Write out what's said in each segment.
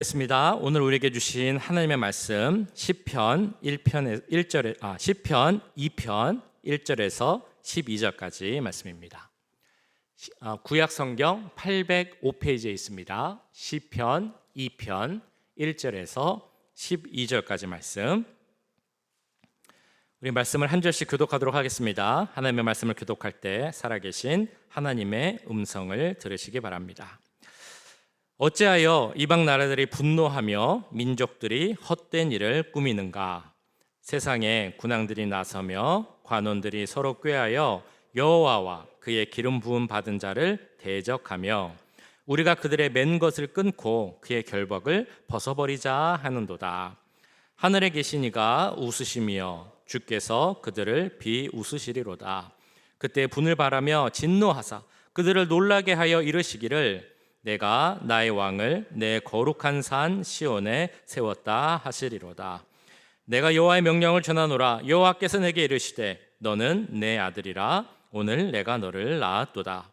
있습니다. 오늘 우리에게 주신 하나님의 말씀 시편 2편 1절에서 12절까지 말씀입니다. 구약 성경 805페이지에 있습니다. 시편 2편 1절에서 12절까지 말씀. 우리 말씀을 한 절씩 교독하도록 하겠습니다. 하나님의 말씀을 교독할 때 살아계신 하나님의 음성을 들으시기 바랍니다. 어찌하여 이방 나라들이 분노하며 민족들이 헛된 일을 꾸미는가? 세상에 군왕들이 나서며 관원들이 서로 꾀하여 여호와와 그의 기름 부음 받은 자를 대적하며 우리가 그들의 맨 것을 끊고 그의 결박을 벗어버리자 하는도다. 하늘에 계신 이가 웃으시며 주께서 그들을 비웃으시리로다. 그때 분을 바라며 진노하사 그들을 놀라게 하여 이르시기를 내가 나의 왕을 내 거룩한 산 시온에 세웠다 하시리로다. 내가 여호와의 명령을 전하노라. 여호와께서 내게 이르시되 너는 내 아들이라. 오늘 내가 너를 낳았도다.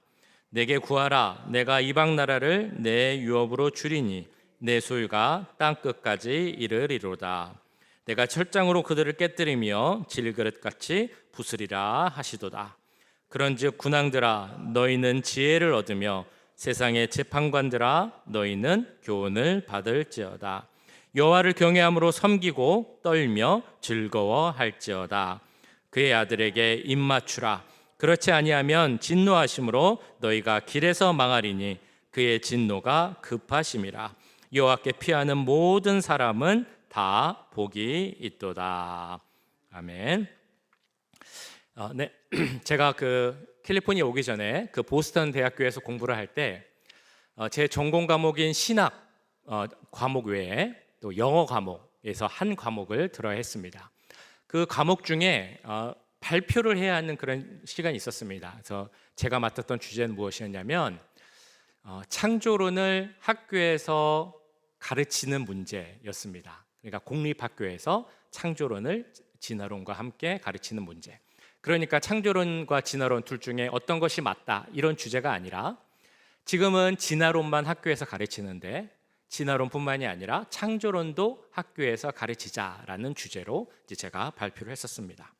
내게 구하라. 내가 이방 나라를 내 유업으로 주리니 내 소유가 땅 끝까지 이르리로다. 내가 철장으로 그들을 깨뜨리며 질그릇같이 부수리라 하시도다. 그런즉 군왕들아 너희는 지혜를 얻으며 세상의 재판관들아 너희는 교훈을 받을지어다. 여호와를 경외함으로 섬기고 떨며 즐거워할지어다. 그의 아들에게 입맞추라. 그렇지 아니하면 진노하심으로 너희가 길에서 망하리니 그의 진노가 급하심이라. 여호와께 피하는 모든 사람은 다 복이 있도다. 아멘. 네, 제가 캘리포니아 오기 전에 보스턴 대학교에서 공부를 할 때 제 전공 과목인 신학 과목 외에 또 영어 과목에서 한 과목을 들어야 했습니다. 그 과목 중에 발표를 해야 하는 그런 시간이 있었습니다. 그래서 제가 맡았던 주제는 무엇이었냐면 창조론을 학교에서 가르치는 문제였습니다. 그러니까 공립학교에서 창조론을 진화론과 함께 가르치는 문제. 그러니까 창조론과 진화론 둘 중에 어떤 것이 맞다 이런 주제가 아니라 지금은 진화론만 학교에서 가르치는데 진화론뿐만이 아니라 창조론도 학교에서 가르치자라는 주제로 이제 제가 발표를 했었습니다.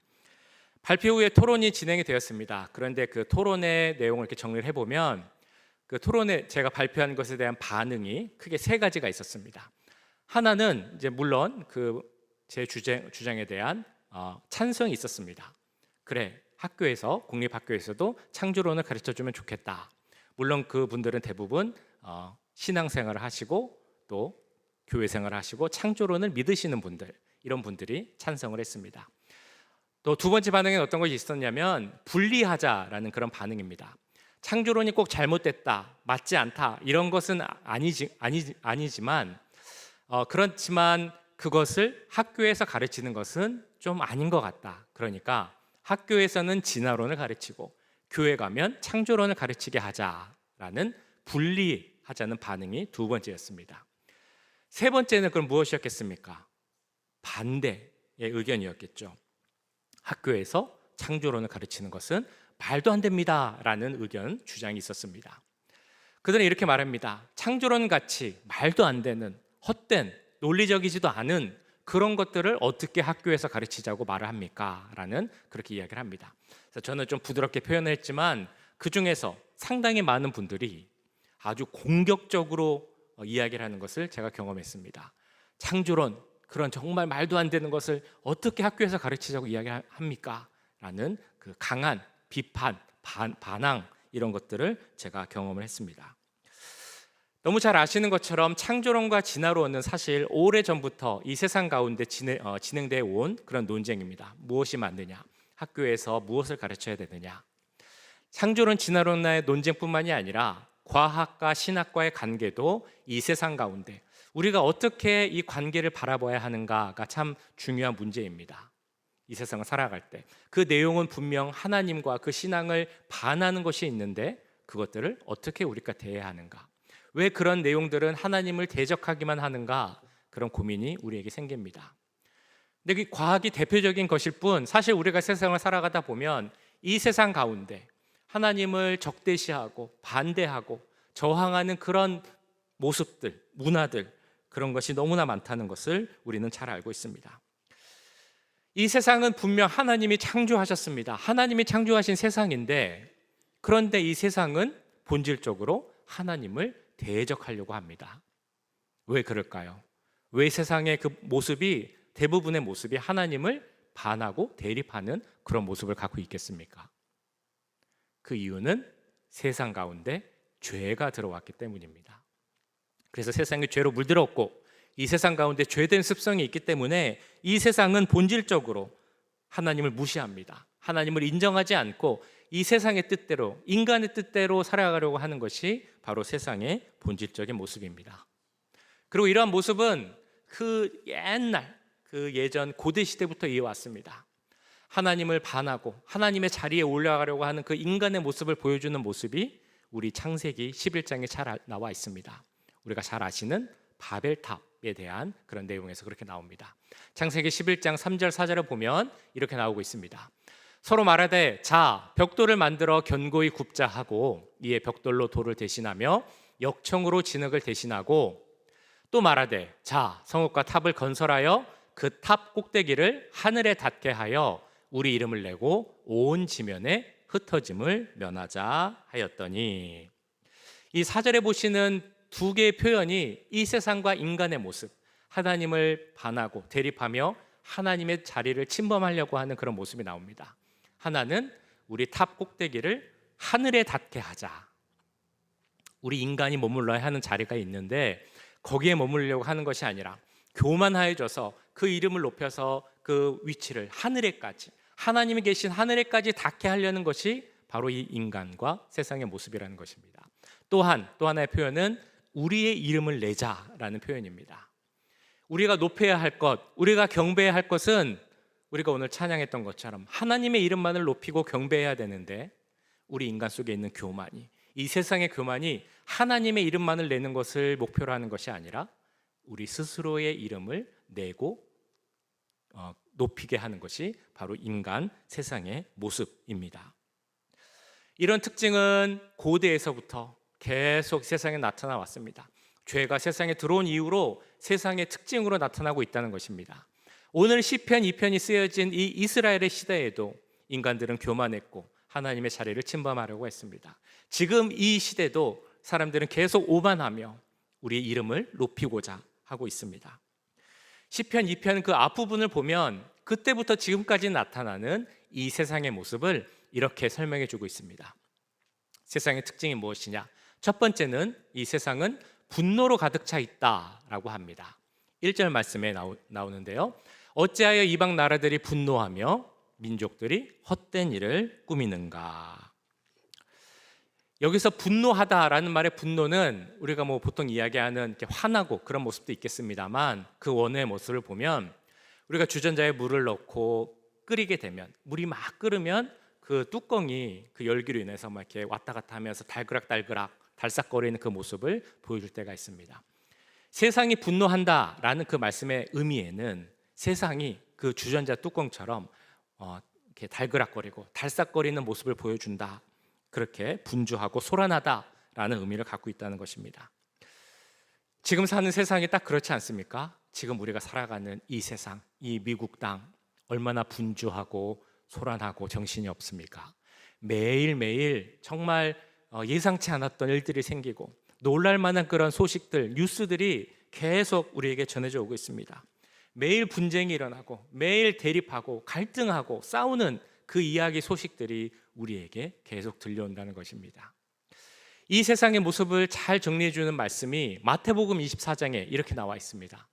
발표 후에 토론이 진행이 되었습니다. 그런데 그 토론의 내용을 이렇게 정리를 해보면 그 토론에 제가 발표한 것에 대한 반응이 크게 세 가지가 있었습니다. 하나는 이제 물론 제 주장에 대한 찬성이 있었습니다. 그래, 학교에서 공립학교에서도 창조론을 가르쳐주면 좋겠다. 물론 그분들은 대부분 신앙생활을 하시고 또 교회생활을 하시고 창조론을 믿으시는 분들, 이런 분들이 찬성을 했습니다. 또 두 번째 반응은 어떤 것이 있었냐면 분리하자라는 그런 반응입니다. 창조론이 꼭 잘못됐다, 맞지 않다 이런 것은 아니지만 그렇지만 그것을 학교에서 가르치는 것은 좀 아닌 것 같다. 그러니까 학교에서는 진화론을 가르치고 교회 가면 창조론을 가르치게 하자라는 분리하자는 반응이 두 번째였습니다. 세 번째는 그럼 무엇이었겠습니까? 반대의 의견이었겠죠. 학교에서 창조론을 가르치는 것은 말도 안 됩니다라는 의견, 주장이 있었습니다. 그들은 이렇게 말합니다. 창조론 같이 말도 안 되는 헛된 논리적이지도 않은 그런 것들을 어떻게 학교에서 가르치자고 말을 합니까? 라는 그렇게 이야기를 합니다. 그래서 저는 좀 부드럽게 표현을 했지만 그 중에서 상당히 많은 분들이 아주 공격적으로 이야기를 하는 것을 제가 경험했습니다. 창조론, 그런 정말 말도 안 되는 것을 어떻게 학교에서 가르치자고 이야기합니까? 라는 그 강한 비판, 반항 이런 것들을 제가 경험을 했습니다. 너무 잘 아시는 것처럼 창조론과 진화론은 사실 오래전부터 이 세상 가운데 진행되어 온 그런 논쟁입니다. 무엇이 맞느냐, 학교에서 무엇을 가르쳐야 되느냐. 창조론, 진화론의 논쟁뿐만이 아니라 과학과 신학과의 관계도 이 세상 가운데 우리가 어떻게 이 관계를 바라봐야 하는가가 참 중요한 문제입니다. 이 세상을 살아갈 때 그 내용은 분명 하나님과 그 신앙을 반하는 것이 있는데 그것들을 어떻게 우리가 대해야 하는가, 왜 그런 내용들은 하나님을 대적하기만 하는가, 그런 고민이 우리에게 생깁니다. 근데 그 과학이 대표적인 것일 뿐 사실 우리가 세상을 살아가다 보면 이 세상 가운데 하나님을 적대시하고 반대하고 저항하는 그런 모습들, 문화들, 그런 것이 너무나 많다는 것을 우리는 잘 알고 있습니다. 이 세상은 분명 하나님이 창조하셨습니다. 하나님이 창조하신 세상인데, 그런데 이 세상은 본질적으로 하나님을 대적하려고 합니다. 왜 그럴까요? 왜 세상의 그 모습이, 대부분의 모습이 하나님을 반하고 대립하는 그런 모습을 갖고 있겠습니까? 그 이유는 세상 가운데 죄가 들어왔기 때문입니다. 그래서 세상이 죄로 물들었고, 이 세상 가운데 죄된 습성이 있기 때문에 이 세상은 본질적으로 하나님을 무시합니다. 하나님을 인정하지 않고 이 세상의 뜻대로, 인간의 뜻대로 살아가려고 하는 것이 바로 세상의 본질적인 모습입니다. 그리고 이러한 모습은 그 옛날, 그 예전 고대 시대부터 이어왔습니다. 하나님을 반하고 하나님의 자리에 올라가려고 하는 그 인간의 모습을 보여주는 모습이 우리 창세기 11장에 잘 나와 있습니다. 우리가 잘 아시는 바벨탑에 대한 그런 내용에서 그렇게 나옵니다. 창세기 11장 3절 4절을 보면 이렇게 나오고 있습니다. 서로 말하되 자 벽돌을 만들어 견고히 굽자 하고 이에 벽돌로 돌을 대신하며 역청으로 진흙을 대신하고 또 말하되 자 성읍과 탑을 건설하여 그 탑 꼭대기를 하늘에 닿게 하여 우리 이름을 내고 온 지면에 흩어짐을 면하자 하였더니, 이 4절에 보시는 두 개의 표현이 이 세상과 인간의 모습, 하나님을 반하고 대립하며 하나님의 자리를 침범하려고 하는 그런 모습이 나옵니다. 하나는 우리 탑 꼭대기를 하늘에 닿게 하자. 우리 인간이 머물러야 하는 자리가 있는데 거기에 머물려고 하는 것이 아니라 교만하여져서 그 이름을 높여서 그 위치를 하늘에까지, 하나님이 계신 하늘에까지 닿게 하려는 것이 바로 이 인간과 세상의 모습이라는 것입니다. 또 하나의 표현은 우리의 이름을 내자라는 표현입니다. 우리가 높여야 할 것, 우리가 경배해야 할 것은 우리가 오늘 찬양했던 것처럼 하나님의 이름만을 높이고 경배해야 되는데, 우리 인간 속에 있는 교만이, 이 세상의 교만이 하나님의 이름만을 내는 것을 목표로 하는 것이 아니라 우리 스스로의 이름을 내고 높이게 하는 것이 바로 인간 세상의 모습입니다. 이런 특징은 고대에서부터 계속 세상에 나타나 왔습니다. 죄가 세상에 들어온 이후로 세상의 특징으로 나타나고 있다는 것입니다. 오늘 시편 2편이 쓰여진 이 이스라엘의 시대에도 인간들은 교만했고 하나님의 자리를 침범하려고 했습니다. 지금 이 시대도 사람들은 계속 오만하며 우리의 이름을 높이고자 하고 있습니다. 시편 2편 그 앞부분을 보면 그때부터 지금까지 나타나는 이 세상의 모습을 이렇게 설명해 주고 있습니다. 세상의 특징이 무엇이냐? 첫 번째는 이 세상은 분노로 가득 차 있다라고 합니다. 1절 말씀에 나오는데요. 어찌하여 이방 나라들이 분노하며 민족들이 헛된 일을 꾸미는가? 여기서 분노하다라는 말의 분노는 우리가 보통 이야기하는 이렇게 화나고 그런 모습도 있겠습니다만, 그 원어의 모습을 보면 우리가 주전자에 물을 넣고 끓이게 되면, 물이 막 끓으면 그 뚜껑이 그 열기로 인해서 막 이렇게 왔다 갔다 하면서 달그락달그락 달싹거리는 그 모습을 보여줄 때가 있습니다. 세상이 분노한다라는 그 말씀의 의미에는 세상이 그 주전자 뚜껑처럼 이렇게 달그락거리고 달싹거리는 모습을 보여준다, 그렇게 분주하고 소란하다라는 의미를 갖고 있다는 것입니다. 지금 사는 세상이 딱 그렇지 않습니까? 지금 우리가 살아가는 이 세상, 이 미국 땅 얼마나 분주하고 소란하고 정신이 없습니까? 매일매일 정말 예상치 않았던 일들이 생기고 놀랄 만한 그런 소식들, 뉴스들이 계속 우리에게 전해져 오고 있습니다. 매일 분쟁이 일어나고 매일 대립하고 갈등하고 싸우는 그 이야기 소식들이 우리에게 계속 들려온다는 것입니다. 이 세상의 모습을 잘 정리해 주는 말씀이 마태복음 24장에 이렇게 나와 있습니다.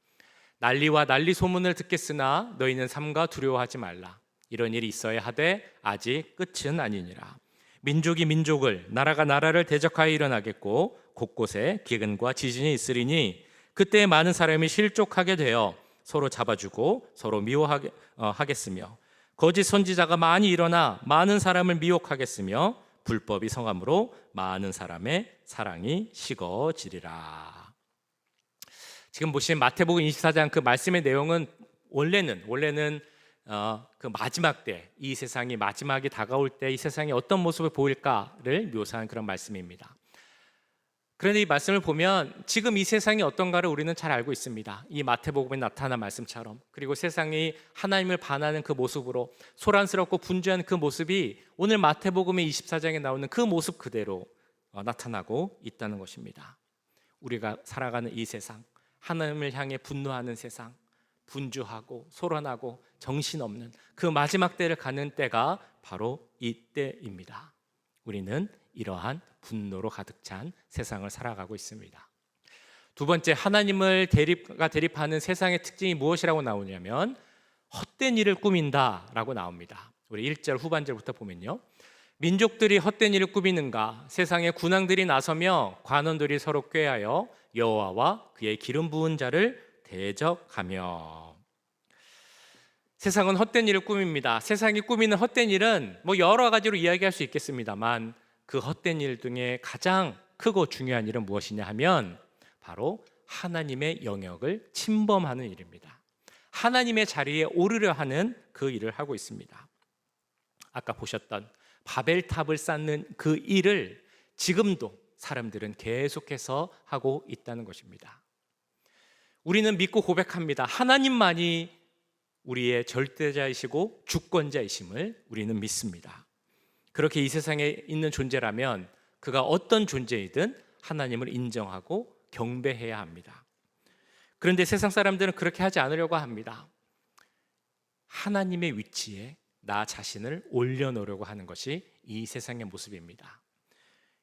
난리와 난리 소문을 듣겠으나 너희는 삼가 두려워하지 말라. 이런 일이 있어야 하되 아직 끝은 아니니라. 민족이 민족을, 나라가 나라를 대적하여 일어나겠고 곳곳에 기근과 지진이 있으리니 그때 많은 사람이 실족하게 되어 서로 잡아주고 서로 미워하겠으며 거짓 선지자가 많이 일어나 많은 사람을 미혹하겠으며 불법이 성함으로 많은 사람의 사랑이 식어지리라. 지금 보신 마태복음 24장 그 말씀의 내용은 원래는 그 마지막 때, 이 세상이 마지막이 다가올 때 이 세상이 어떤 모습을 보일까를 묘사한 그런 말씀입니다. 그런데 이 말씀을 보면 지금 이 세상이 어떤가를 우리는 잘 알고 있습니다. 이 마태복음에 나타난 말씀처럼. 그리고 세상이 하나님을 반하는 그 모습으로 소란스럽고 분주한 그 모습이 오늘 마태복음의 24장에 나오는 그 모습 그대로 나타나고 있다는 것입니다. 우리가 살아가는 이 세상, 하나님을 향해 분노하는 세상, 분주하고 소란하고 정신없는 그 마지막 때를 가는 때가 바로 이 때입니다. 우리는 이러한 분노로 가득 찬 세상을 살아가고 있습니다. 두 번째, 하나님을 대립하는 세상의 특징이 무엇이라고 나오냐면 헛된 일을 꾸민다라고 나옵니다. 우리 1절 후반절부터 보면요, 민족들이 헛된 일을 꾸미는가, 세상의 군왕들이 나서며 관원들이 서로 꾀하여 여호와와 그의 기름 부은 자를 대적하며. 세상은 헛된 일을 꾸밉니다. 세상이 꾸미는 헛된 일은 여러 가지로 이야기할 수 있겠습니다만 그 헛된 일 중에 가장 크고 중요한 일은 무엇이냐 하면 바로 하나님의 영역을 침범하는 일입니다. 하나님의 자리에 오르려 하는 그 일을 하고 있습니다. 아까 보셨던 바벨탑을 쌓는 그 일을 지금도 사람들은 계속해서 하고 있다는 것입니다. 우리는 믿고 고백합니다. 하나님만이 우리의 절대자이시고 주권자이심을 우리는 믿습니다. 그렇게 이 세상에 있는 존재라면 그가 어떤 존재이든 하나님을 인정하고 경배해야 합니다. 그런데 세상 사람들은 그렇게 하지 않으려고 합니다. 하나님의 위치에 나 자신을 올려놓으려고 하는 것이 이 세상의 모습입니다.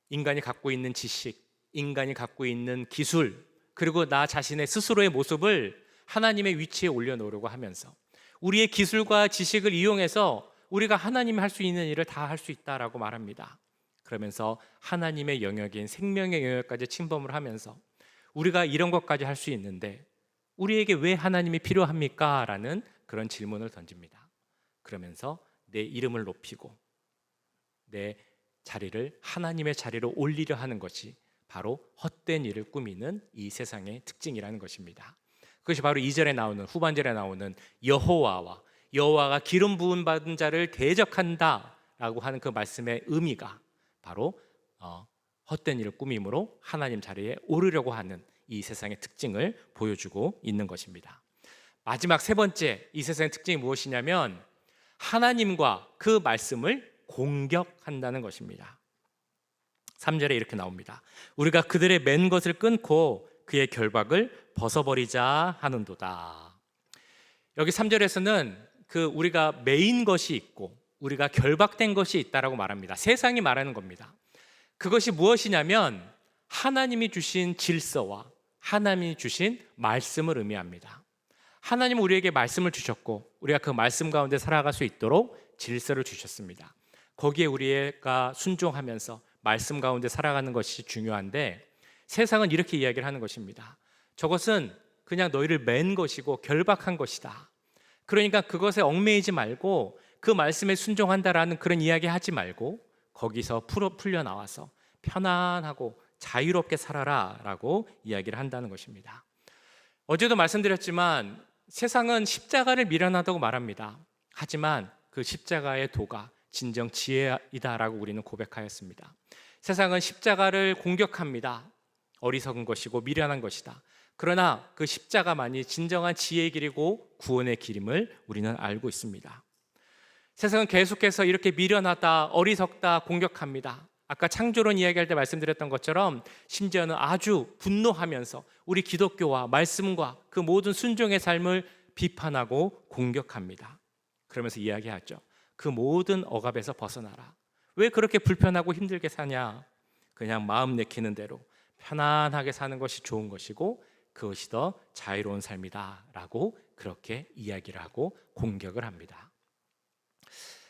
인간이 갖고 있는 지식, 인간이 갖고 있는 기술, 그리고 나 자신의 스스로의 모습을 하나님의 위치에 올려놓으려고 하면서 우리의 기술과 지식을 이용해서 우리가 하나님이 할 수 있는 일을 다 할 수 있다라고 말합니다. 그러면서 하나님의 영역인 생명의 영역까지 침범을 하면서 우리가 이런 것까지 할 수 있는데 우리에게 왜 하나님이 필요합니까? 라는 그런 질문을 던집니다. 그러면서 내 이름을 높이고 내 자리를 하나님의 자리로 올리려 하는 것이 바로 헛된 일을 꾸미는 이 세상의 특징이라는 것입니다. 그것이 바로 2절에 나오는, 후반절에 나오는 여호와가 기름 부음 받은 자를 대적한다라고 하는 그 말씀의 의미가 바로 헛된 일을 꾸밈으로 하나님 자리에 오르려고 하는 이 세상의 특징을 보여주고 있는 것입니다. 마지막 세 번째, 이 세상의 특징이 무엇이냐면 하나님과 그 말씀을 공격한다는 것입니다. 3절에 이렇게 나옵니다. 우리가 그들의 맨 것을 끊고 그의 결박을 벗어버리자 하는도다. 여기 3절에서는 우리가 매인 것이 있고 우리가 결박된 것이 있다라고 말합니다. 세상이 말하는 겁니다. 그것이 무엇이냐면 하나님이 주신 질서와 하나님이 주신 말씀을 의미합니다. 하나님은 우리에게 말씀을 주셨고 우리가 그 말씀 가운데 살아갈 수 있도록 질서를 주셨습니다. 거기에 우리가 순종하면서 말씀 가운데 살아가는 것이 중요한데 세상은 이렇게 이야기를 하는 것입니다. 저것은 그냥 너희를 맨 것이고 결박한 것이다. 그러니까 그것에 얽매이지 말고 그 말씀에 순종한다라는 그런 이야기 하지 말고 거기서 풀려 나와서 편안하고 자유롭게 살아라 라고 이야기를 한다는 것입니다. 어제도 말씀드렸지만 세상은 십자가를 미련하다고 말합니다. 하지만 그 십자가의 도가 진정 지혜이다라고 우리는 고백하였습니다. 세상은 십자가를 공격합니다. 어리석은 것이고 미련한 것이다. 그러나 그 십자가만이 진정한 지혜의 길이고 구원의 길임을 우리는 알고 있습니다. 세상은 계속해서 이렇게 미련하다, 어리석다 공격합니다. 아까 창조론 이야기할 때 말씀드렸던 것처럼 심지어는 아주 분노하면서 우리 기독교와 말씀과 그 모든 순종의 삶을 비판하고 공격합니다. 그러면서 이야기하죠. 그 모든 억압에서 벗어나라. 왜 그렇게 불편하고 힘들게 사냐? 그냥 마음 내키는 대로 편안하게 사는 것이 좋은 것이고 그것이 더 자유로운 삶이다 라고 그렇게 이야기를 하고 공격을 합니다.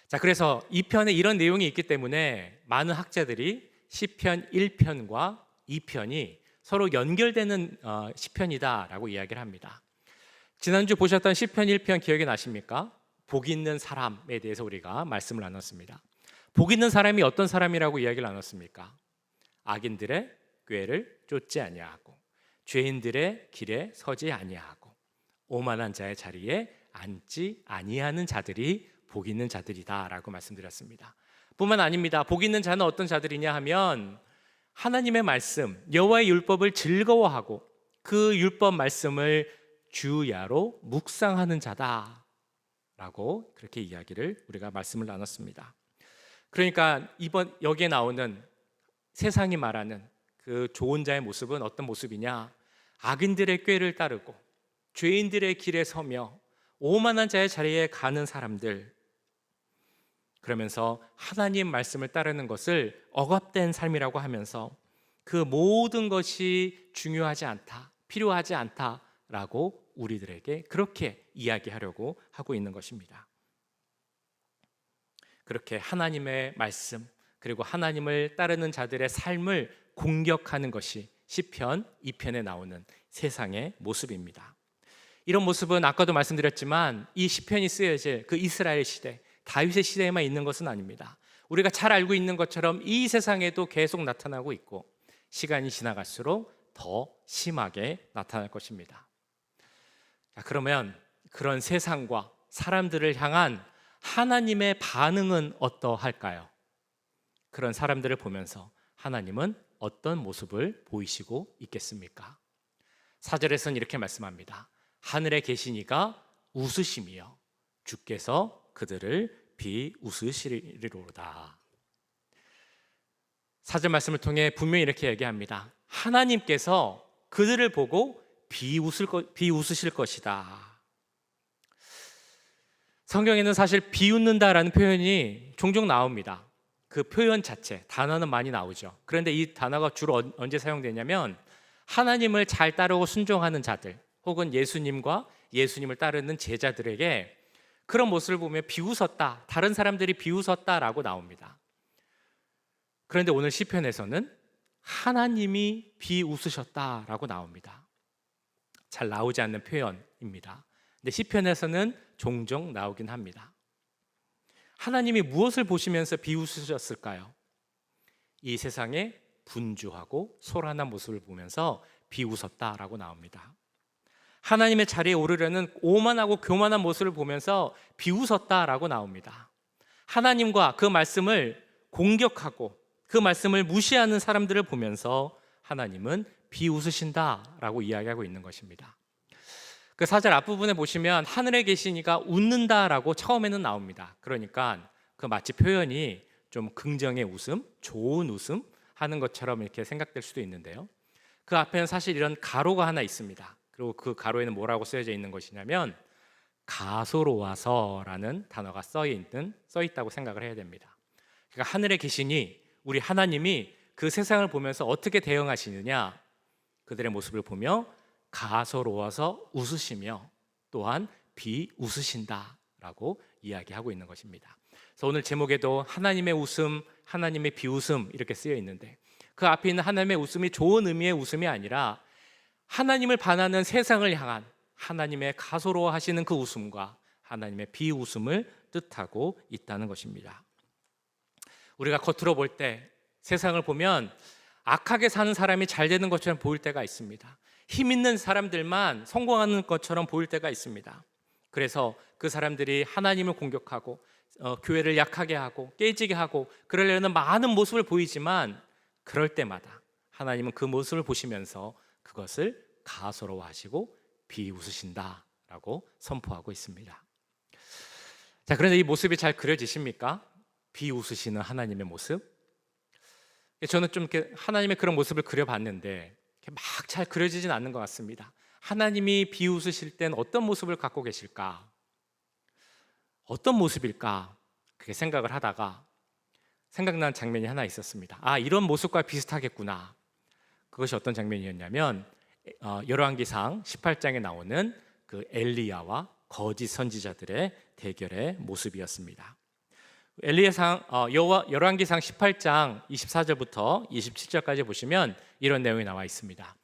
자, 그래서 이 편에 이런 내용이 있기 때문에 많은 학자들이 시편 1편과 2편이 서로 연결되는 시편이다라고 이야기를 합니다. 지난주 보셨던 시편 1편 기억이 나십니까? 복 있는 사람에 대해서 우리가 말씀을 나눴습니다. 복 있는 사람이 어떤 사람이라고 이야기를 나눴습니까? 악인들의 꾀를 쫓지 아니하고 죄인들의 길에 서지 아니하고 오만한 자의 자리에 앉지 아니하는 자들이 복 있는 자들이다 라고 말씀드렸습니다. 뿐만 아닙니다. 복 있는 자는 어떤 자들이냐 하면 하나님의 말씀, 여호와의 율법을 즐거워하고 그 율법 말씀을 주야로 묵상하는 자다라고 그렇게 이야기를 우리가 말씀을 나눴습니다. 그러니까 이번 여기에 나오는 세상이 말하는 그 좋은 자의 모습은 어떤 모습이냐? 악인들의 꾀를 따르고 죄인들의 길에 서며 오만한 자의 자리에 가는 사람들, 그러면서 하나님 말씀을 따르는 것을 억압된 삶이라고 하면서 그 모든 것이 중요하지 않다, 필요하지 않다라고 우리들에게 그렇게 이야기하려고 하고 있는 것입니다. 그렇게 하나님의 말씀 그리고 하나님을 따르는 자들의 삶을 공격하는 것이 시편 2편에 나오는 세상의 모습입니다. 이런 모습은 아까도 말씀드렸지만 이 시편이 쓰여질 그 이스라엘 시대, 다윗의 시대에만 있는 것은 아닙니다. 우리가 잘 알고 있는 것처럼 이 세상에도 계속 나타나고 있고 시간이 지나갈수록 더 심하게 나타날 것입니다. 자, 그러면 그런 세상과 사람들을 향한 하나님의 반응은 어떠할까요? 그런 사람들을 보면서 하나님은 어떤 모습을 보이시고 있겠습니까? 4절에서는 이렇게 말씀합니다. 하늘에 계신 이가 웃으심이여 주께서 그들을 비웃으시리로다. 4절 말씀을 통해 분명히 이렇게 얘기합니다. 하나님께서 그들을 보고 비웃으실 것이다. 성경에는 사실 비웃는다라는 표현이 종종 나옵니다. 그 표현 자체, 단어는 많이 나오죠. 그런데 이 단어가 주로 언제 사용되냐면 하나님을 잘 따르고 순종하는 자들 혹은 예수님과 예수님을 따르는 제자들에게 그런 모습을 보면 비웃었다, 다른 사람들이 비웃었다라고 나옵니다. 그런데 오늘 시편에서는 하나님이 비웃으셨다라고 나옵니다. 잘 나오지 않는 표현입니다. 근데 시편에서는 종종 나오긴 합니다. 하나님이 무엇을 보시면서 비웃으셨을까요? 이 세상에 분주하고 소란한 모습을 보면서 비웃었다라고 나옵니다. 하나님의 자리에 오르려는 오만하고 교만한 모습을 보면서 비웃었다라고 나옵니다. 하나님과 그 말씀을 공격하고 그 말씀을 무시하는 사람들을 보면서 하나님은 비웃으신다라고 이야기하고 있는 것입니다. 그 4절 앞부분에 보시면 하늘에 계신 이가 웃는다라고 처음에는 나옵니다. 그러니까 그 마치 표현이 좀 긍정의 웃음, 좋은 웃음 하는 것처럼 이렇게 생각될 수도 있는데요. 그 앞에는 사실 이런 가로가 하나 있습니다. 그리고 그 가로에는 뭐라고 쓰여져 있는 것이냐면 가소로와서라는 단어가 써 있다고 생각을 해야 됩니다. 그러니까 하늘에 계시니 우리 하나님이 그 세상을 보면서 어떻게 대응하시느냐, 그들의 모습을 보며 가소로워서 웃으시며 또한 비웃으신다라고 이야기하고 있는 것입니다. 그래서 오늘 제목에도 하나님의 웃음, 하나님의 비웃음 이렇게 쓰여 있는데 그 앞에 있는 하나님의 웃음이 좋은 의미의 웃음이 아니라 하나님을 반하는 세상을 향한 하나님의 가소로워하시는 그 웃음과 하나님의 비웃음을 뜻하고 있다는 것입니다. 우리가 겉으로 볼 때 세상을 보면 악하게 사는 사람이 잘 되는 것처럼 보일 때가 있습니다. 힘 있는 사람들만 성공하는 것처럼 보일 때가 있습니다. 그래서 그 사람들이 하나님을 공격하고 교회를 약하게 하고 깨지게 하고 그러려는 많은 모습을 보이지만 그럴 때마다 하나님은 그 모습을 보시면서 그것을 가소로워하시고 비웃으신다라고 선포하고 있습니다. 자, 그런데 이 모습이 잘 그려지십니까? 비웃으시는 하나님의 모습? 저는 좀 이렇게 하나님의 그런 모습을 그려봤는데 막 잘 그려지진 않는 것 같습니다. 하나님이 비웃으실 땐 어떤 모습을 갖고 계실까? 어떤 모습일까? 그렇게 생각을 하다가 생각난 장면이 하나 있었습니다. 아, 이런 모습과 비슷하겠구나. 그것이 어떤 장면이었냐면 열왕기상 18장에 나오는 그 엘리야와 거짓 선지자들의 대결의 모습이었습니다. 열왕기상 18장 24절부터 27절까지 보시면 이런 내용이 나와 있습니다.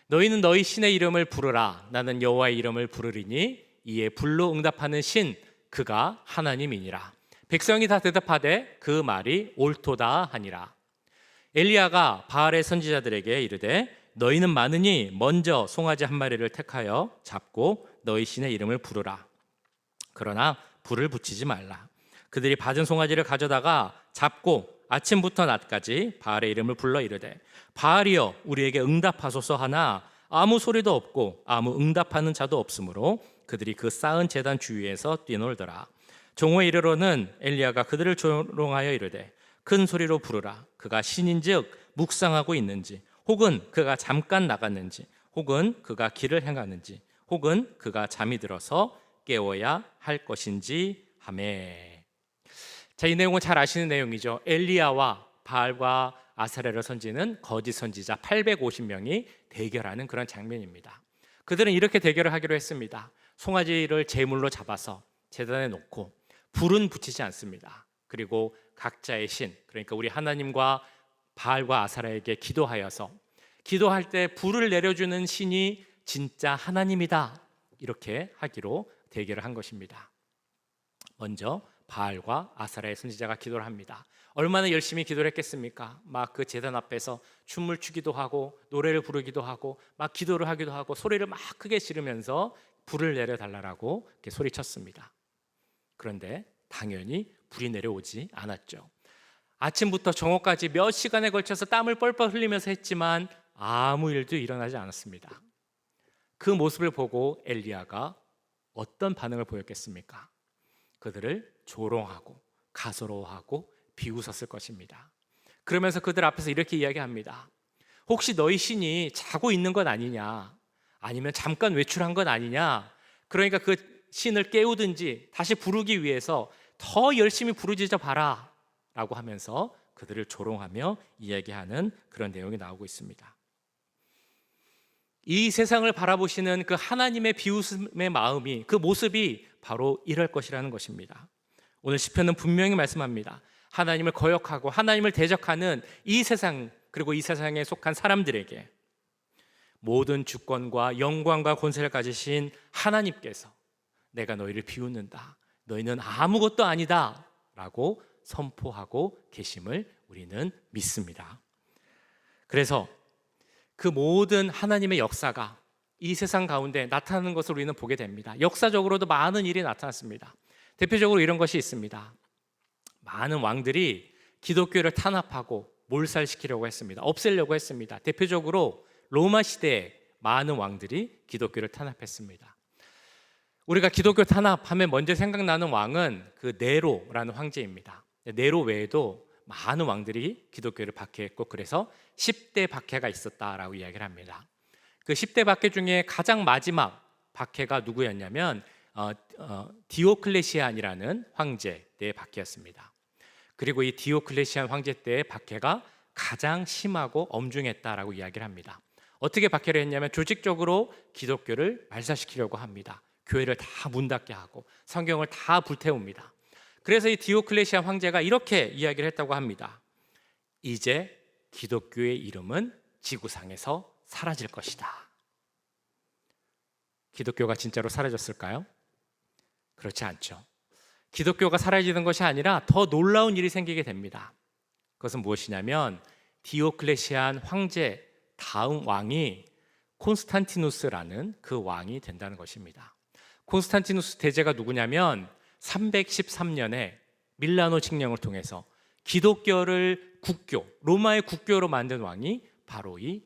너희는 너희 신의 이름을 부르라. 나는 여호와의 이름을 부르리니 이에 불로 응답하는 신 그가 하나님이니라. 백성이 다 대답하되 그 말이 옳도다 하니라. 엘리야가 바알의 선지자들에게 이르되 너희는 많으니 먼저 송아지 한 마리를 택하여 잡고 너희 신의 이름을 부르라. 그러나 불을 붙이지 말라. 그들이 받은 송아지를 가져다가 잡고 아침부터 낮까지 바알의 이름을 불러 이르되 바알이여 우리에게 응답하소서 하나 아무 소리도 없고 아무 응답하는 자도 없으므로 그들이 그 쌓은 제단 주위에서 뛰놀더라. 종호에 이르러는 엘리야가 그들을 조롱하여 이르되 큰 소리로 부르라. 그가 신인즉 묵상하고 있는지, 혹은 그가 잠깐 나갔는지, 혹은 그가 길을 행하는지, 혹은 그가 잠이 들어서 깨워야 할 것인지 하매. 자, 이 내용은 잘 아시는 내용이죠. 엘리야와 바알과 아사레라 선지는 거짓 선지자 850명이 대결하는 그런 장면입니다. 그들은 이렇게 대결을 하기로 했습니다. 송아지를 제물로 잡아서 제단에 놓고 불은 붙이지 않습니다. 그리고 각자의 신, 그러니까 우리 하나님과 바알과 아사라에게 기도하여서 기도할 때 불을 내려주는 신이 진짜 하나님이다, 이렇게 하기로 대결을 한 것입니다. 먼저 바알과 아사라의 선지자가 기도를 합니다. 얼마나 열심히 기도를 했겠습니까? 막 그 제단 앞에서 춤을 추기도 하고 노래를 부르기도 하고 막 기도를 하기도 하고 소리를 막 크게 지르면서 불을 내려달라고 이렇게 소리쳤습니다. 그런데 당연히 불이 내려오지 않았죠. 아침부터 정오까지 몇 시간에 걸쳐서 땀을 뻘뻘 흘리면서 했지만 아무 일도 일어나지 않았습니다. 그 모습을 보고 엘리야가 어떤 반응을 보였겠습니까? 그들을 조롱하고 가소로워하고 비웃었을 것입니다. 그러면서 그들 앞에서 이렇게 이야기합니다. 혹시 너희 신이 자고 있는 건 아니냐? 아니면 잠깐 외출한 건 아니냐? 그러니까 그 신을 깨우든지 다시 부르기 위해서 더 열심히 부르짖어 봐라 라고 하면서 그들을 조롱하며 이야기하는 그런 내용이 나오고 있습니다. 이 세상을 바라보시는 그 하나님의 비웃음의 마음이, 그 모습이 바로 이럴 것이라는 것입니다. 오늘 시편은 분명히 말씀합니다. 하나님을 거역하고 하나님을 대적하는 이 세상, 그리고 이 세상에 속한 사람들에게 모든 주권과 영광과 권세를 가지신 하나님께서 내가 너희를 비웃는다, 너희는 아무것도 아니다 라고 선포하고 계심을 우리는 믿습니다. 그래서 그 모든 하나님의 역사가 이 세상 가운데 나타나는 것을 우리는 보게 됩니다. 역사적으로도 많은 일이 나타났습니다. 대표적으로 이런 것이 있습니다. 많은 왕들이 기독교를 탄압하고 몰살시키려고 했습니다. 없애려고 했습니다. 대표적으로 로마 시대에 많은 왕들이 기독교를 탄압했습니다. 우리가 기독교 탄압하면 먼저 생각나는 왕은 그 네로라는 황제입니다. 네로 외에도 많은 왕들이 기독교를 박해했고, 그래서 10대 박해가 있었다라고 이야기를 합니다. 그 10대 박해 중에 가장 마지막 박해가 누구였냐면 디오클레시안이라는 황제 때의 박해였습니다. 그리고 이 디오클레시안 황제 때의 박해가 가장 심하고 엄중했다라고 이야기를 합니다. 어떻게 박해를 했냐면 조직적으로 기독교를 말살시키려고 합니다. 교회를 다 문 닫게 하고 성경을 다 불태웁니다. 그래서 이 디오클레시안 황제가 이렇게 이야기를 했다고 합니다. 이제 기독교의 이름은 지구상에서 사라질 것이다. 기독교가 진짜로 사라졌을까요? 그렇지 않죠. 기독교가 사라지는 것이 아니라 더 놀라운 일이 생기게 됩니다. 그것은 무엇이냐면 디오클레시안 황제 다음 왕이 콘스탄티누스라는 그 왕이 된다는 것입니다. 콘스탄티누스 대제가 누구냐면 313년에 밀라노 칙령을 통해서 기독교를 국교, 로마의 국교로 만든 왕이 바로 이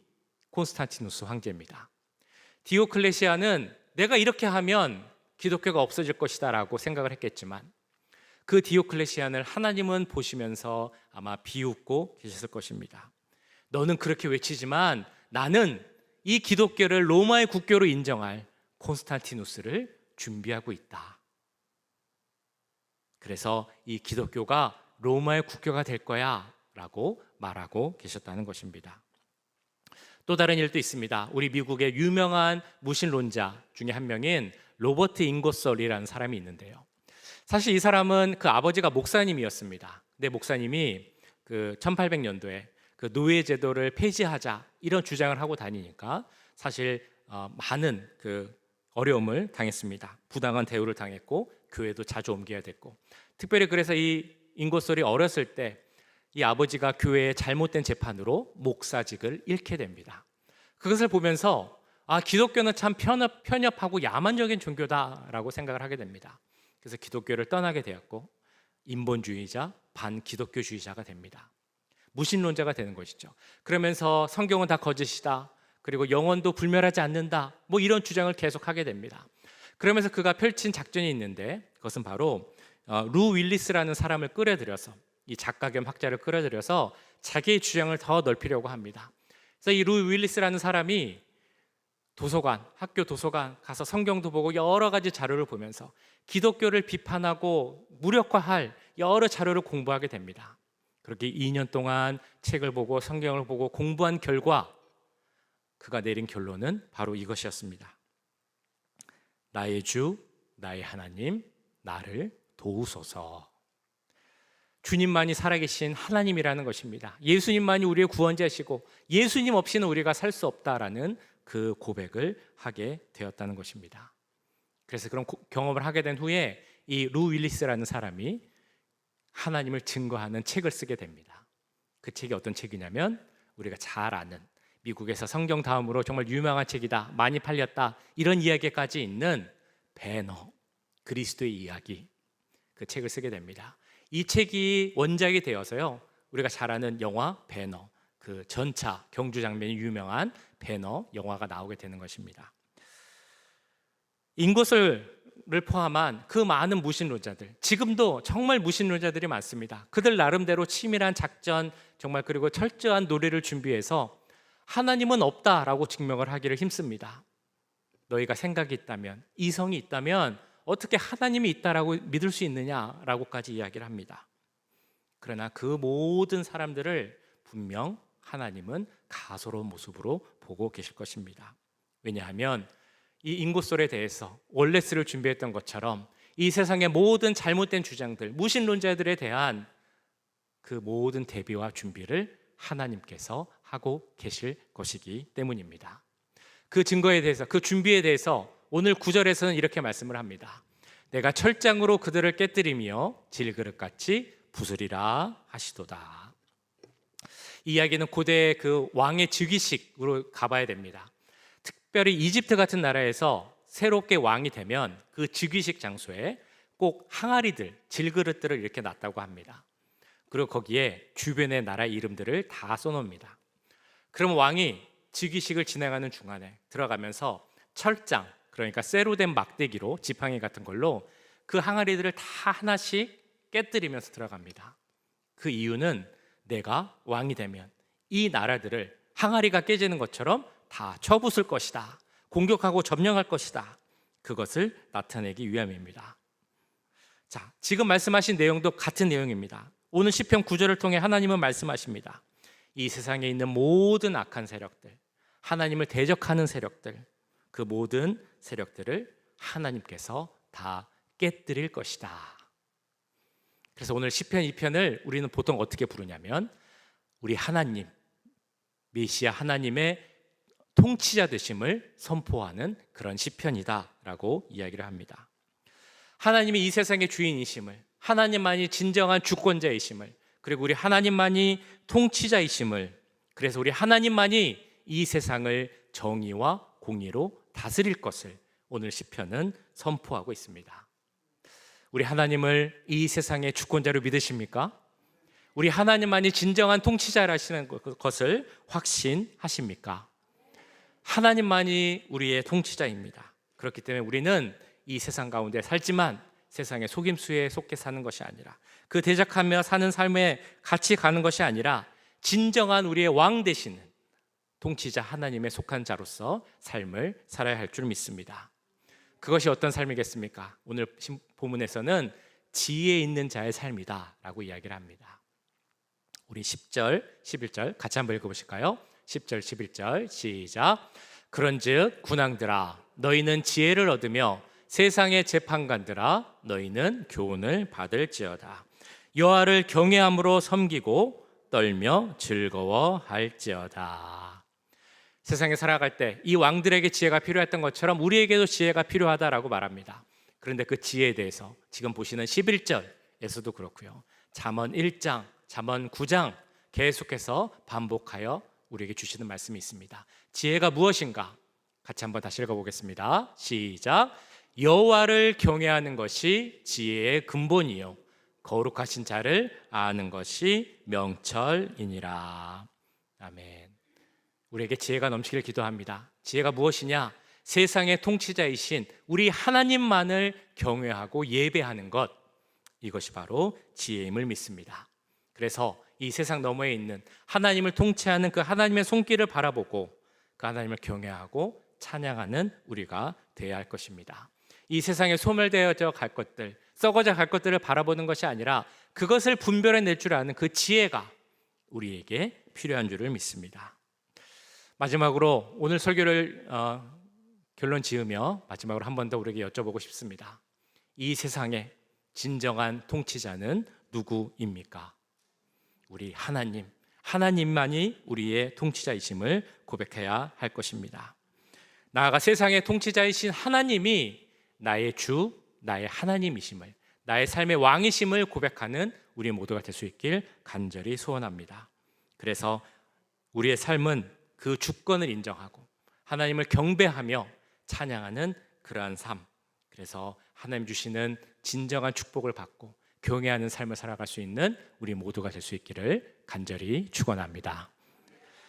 콘스탄티누스 황제입니다. 디오클레시아는 내가 이렇게 하면 기독교가 없어질 것이다 라고 생각을 했겠지만 그 디오클레시안을 하나님은 보시면서 아마 비웃고 계셨을 것입니다. 너는 그렇게 외치지만 나는 이 기독교를 로마의 국교로 인정할 콘스탄티누스를 준비하고 있다. 그래서 이 기독교가 로마의 국교가 될 거야 라고 말하고 계셨다는 것입니다. 또 다른 일도 있습니다. 우리 미국의 유명한 무신론자 중에 한 명인 로버트 잉거솔이라는 사람이 있는데요. 사실 이 사람은 그 아버지가 목사님이었습니다. 근데 목사님이 그 1800년도에 그 노예 제도를 폐지하자 이런 주장을 하고 다니니까 사실 많은 그 어려움을 당했습니다. 부당한 대우를 당했고 교회도 자주 옮겨야 됐고, 특별히 그래서 이 잉거솔이 어렸을 때 이 아버지가 교회의 잘못된 재판으로 목사직을 잃게 됩니다. 그것을 보면서 기독교는 참 편협하고 야만적인 종교다라고 생각을 하게 됩니다. 그래서 기독교를 떠나게 되었고 인본주의자, 반기독교주의자가 됩니다. 무신론자가 되는 것이죠. 그러면서 성경은 다 거짓이다, 그리고 영원도 불멸하지 않는다, 뭐 이런 주장을 계속하게 됩니다. 그러면서 그가 펼친 작전이 있는데, 그것은 바로 루 윌리스라는 사람을 끌어들여서, 이 작가 겸 학자를 끌어들여서 자기의 주장을 더 넓히려고 합니다. 그래서 이 루 윌리스라는 사람이 도서관, 학교 도서관 가서 성경도 보고 여러 가지 자료를 보면서 기독교를 비판하고 무력화할 여러 자료를 공부하게 됩니다. 그렇게 2년 동안 책을 보고 성경을 보고 공부한 결과 그가 내린 결론은 바로 이것이었습니다. 나의 주, 나의 하나님, 나를 도우소서. 주님만이 살아계신 하나님이라는 것입니다. 예수님만이 우리의 구원자시고 예수님 없이는 우리가 살 수 없다라는 그 고백을 하게 되었다는 것입니다. 그래서 그런 경험을 하게 된 후에 이 루 윌리스라는 사람이 하나님을 증거하는 책을 쓰게 됩니다. 그 책이 어떤 책이냐면, 우리가 잘 아는 미국에서 성경 다음으로 정말 유명한 책이다, 많이 팔렸다, 이런 이야기까지 있는 배너, 그리스도의 이야기, 그 책을 쓰게 됩니다. 이 책이 원작이 되어서요, 우리가 잘 아는 영화 배너, 그 전차 경주 장면이 유명한 배너 영화가 나오게 되는 것입니다. 인고설을 포함한 그 많은 무신론자들, 지금도 정말 무신론자들이 많습니다. 그들 나름대로 치밀한 작전, 정말 그리고 철저한 노래를 준비해서 하나님은 없다라고 증명을 하기를 힘씁니다. 너희가 생각이 있다면, 이성이 있다면 어떻게 하나님이 있다라고 믿을 수 있느냐라고까지 이야기를 합니다. 그러나 그 모든 사람들을 분명 하나님은 가소로운 모습으로 보고 계실 것입니다. 왜냐하면 이 인고설에 대해서 월레스를 준비했던 것처럼 이 세상의 모든 잘못된 주장들, 무신론자들에 대한 그 모든 대비와 준비를 하나님께서 하고 계실 것이기 때문입니다. 그 증거에 대해서, 그 준비에 대해서 오늘 9절에서는 이렇게 말씀을 합니다. 내가 철장으로 그들을 깨뜨리며 질그릇같이 부수리라 하시도다. 이 이야기는 고대 그 왕의 즉위식으로 가봐야 됩니다. 특별히 이집트 같은 나라에서 새롭게 왕이 되면 그 즉위식 장소에 꼭 항아리들, 질그릇들을 이렇게 놨다고 합니다. 그리고 거기에 주변의 나라 이름들을 다 써놓습니다. 그럼 왕이 즉위식을 진행하는 중간에 들어가면서 철장, 그러니까 쇠로 된 막대기로, 지팡이 같은 걸로 그 항아리들을 다 하나씩 깨뜨리면서 들어갑니다. 그 이유는 내가 왕이 되면 이 나라들을 항아리가 깨지는 것처럼 다 쳐부술 것이다, 공격하고 점령할 것이다, 그것을 나타내기 위함입니다. 자, 지금 말씀하신 내용도 같은 내용입니다. 오늘 시편 9절을 통해 하나님은 말씀하십니다. 이 세상에 있는 모든 악한 세력들, 하나님을 대적하는 세력들, 그 모든 세력들을 하나님께서 다 깨뜨릴 것이다. 그래서 오늘 시편 2편을 우리는 보통 어떻게 부르냐면, 우리 하나님, 메시아 하나님의 통치자 되심을 선포하는 그런 시편이다라고 이야기를 합니다. 하나님이 이 세상의 주인이심을, 하나님만이 진정한 주권자이심을, 그리고 우리 하나님만이 통치자이심을, 그래서 우리 하나님만이 이 세상을 정의와 공의로 다스릴 것을 오늘 시편은 선포하고 있습니다. 우리 하나님을 이 세상의 주권자로 믿으십니까? 우리 하나님만이 진정한 통치자라시는 것을 확신하십니까? 하나님만이 우리의 통치자입니다. 그렇기 때문에 우리는 이 세상 가운데 살지만 세상의 속임수에 속해 사는 것이 아니라, 그 대적하며 사는 삶에 같이 가는 것이 아니라 진정한 우리의 왕 되시는 통치자 하나님에 속한 자로서 삶을 살아야 할 줄 믿습니다. 그것이 어떤 삶이겠습니까? 오늘 본문에서는 지혜 있는 자의 삶이다 라고 이야기를 합니다. 우리 10절, 11절 같이 한번 읽어보실까요? 10절, 11절 시작. 그런즉 군왕들아, 너희는 지혜를 얻으며 세상의 재판관들아, 너희는 교훈을 받을지어다. 여호와를 경외함으로 섬기고 떨며 즐거워할지어다. 세상에 살아갈 때 이 왕들에게 지혜가 필요했던 것처럼 우리에게도 지혜가 필요하다라고 말합니다. 그런데 그 지혜에 대해서 지금 보시는 11절에서도 그렇고요, 잠언 1장, 잠언 9장 계속해서 반복하여 우리에게 주시는 말씀이 있습니다. 지혜가 무엇인가? 같이 한번 다시 읽어보겠습니다. 시작. 여호와를 경외하는 것이 지혜의 근본이요 거룩하신 자를 아는 것이 명철이니라. 아멘. 우리에게 지혜가 넘치길 기도합니다. 지혜가 무엇이냐? 세상의 통치자이신 우리 하나님만을 경외하고 예배하는 것, 이것이 바로 지혜임을 믿습니다. 그래서 이 세상 너머에 있는 하나님을 통치하는 그 하나님의 손길을 바라보고 그 하나님을 경외하고 찬양하는 우리가 되어야 할 것입니다. 이 세상에 소멸되어져 갈 것들, 썩어져 갈 것들을 바라보는 것이 아니라 그것을 분별해낼 줄 아는 그 지혜가 우리에게 필요한 줄을 믿습니다. 마지막으로 오늘 설교를 결론 지으며 마지막으로 한 번 더 우리에게 여쭤보고 싶습니다. 이 세상의 진정한 통치자는 누구입니까? 우리 하나님만이 우리의 통치자이심을 고백해야 할 것입니다. 나아가 세상의 통치자이신 하나님이 나의 주, 나의 하나님이심을, 나의 삶의 왕이심을 고백하는 우리 모두가 될 수 있길 간절히 소원합니다. 그래서 우리의 삶은 그 주권을 인정하고 하나님을 경배하며 찬양하는 그러한 삶, 그래서 하나님 주시는 진정한 축복을 받고 경외하는 삶을 살아갈 수 있는 우리 모두가 될 수 있기를 간절히 축원합니다.